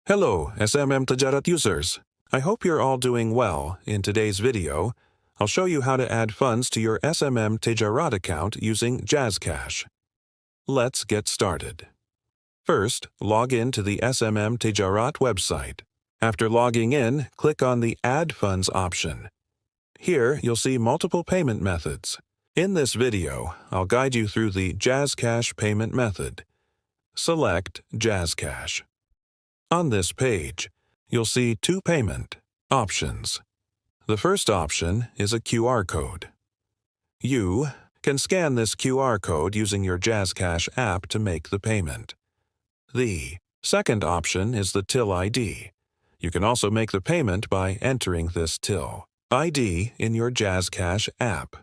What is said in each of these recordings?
Hello, SMM Tejarat users. I hope you're all doing well. In today's video, I'll show you how to add funds to your SMM Tejarat account using JazzCash. Let's get started. First, log in to the SMM Tejarat website. After logging in, click on the Add Funds option. Here, you'll see multiple payment methods. In this video, I'll guide you through the JazzCash payment method. Select JazzCash. On this page, you'll see two payment options. The first option is a QR code. You can scan this QR code using your JazzCash app to make the payment. The second option is the till ID. You can also make the payment by entering this till ID in your JazzCash app.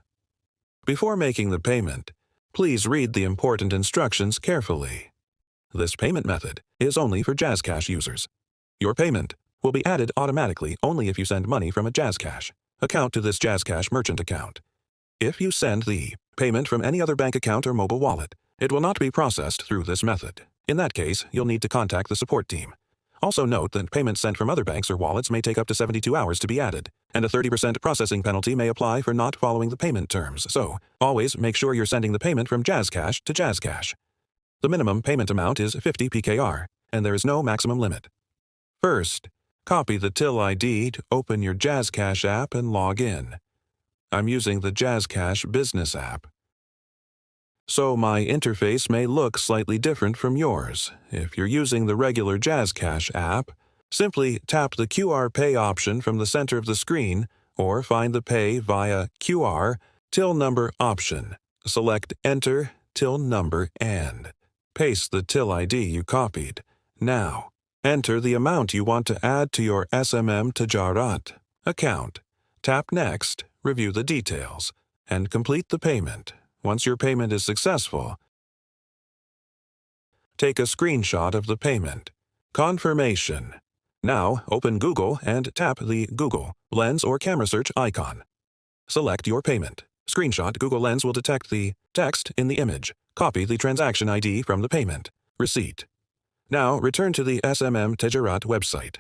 Before making the payment, please read the important instructions carefully. This payment method is only for JazzCash users. Your payment will be added automatically only if you send money from a JazzCash account to this JazzCash merchant account. If you send the payment from any other bank account or mobile wallet, it will not be processed through this method. In that case, you'll need to contact the support team. Also note that payments sent from other banks or wallets may take up to 72 hours to be added, and a 30% processing penalty may apply for not following the payment terms, so always make sure you're sending the payment from JazzCash to JazzCash. The minimum payment amount is 50 PKR, and there is no maximum limit. First, copy the till ID to open your JazzCash app and log in. I'm using the JazzCash Business App, so my interface may look slightly different from yours. If you're using the regular JazzCash app, simply tap the QR Pay option from the center of the screen or find the Pay via QR till number option. Select Enter till number and paste the till ID you copied. Now, enter the amount you want to add to your SMM Tejarat account. Tap Next, review the details, and complete the payment. Once your payment is successful, take a screenshot of the payment. Confirmation. Now, open Google and tap the Google Lens or camera search icon. Select your payment. Screenshot Google Lens will detect the text in the image. Copy the transaction ID from the payment receipt. Now, return to the SMM Tejarat website.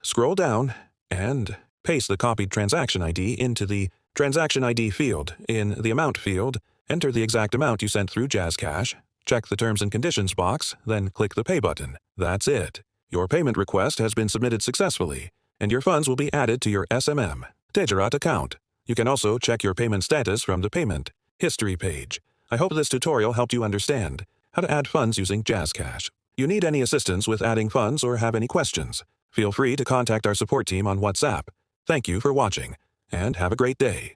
Scroll down and paste the copied transaction ID into the transaction ID field. In the amount field, enter the exact amount you sent through JazzCash, check the Terms and Conditions box, then click the Pay button. That's it. Your payment request has been submitted successfully, and your funds will be added to your SMM Tejarat account. You can also check your payment status from the Payment History page. I hope this tutorial helped you understand how to add funds using JazzCash. You need any assistance with adding funds or have any questions, feel free to contact our support team on WhatsApp. Thank you for watching, and have a great day.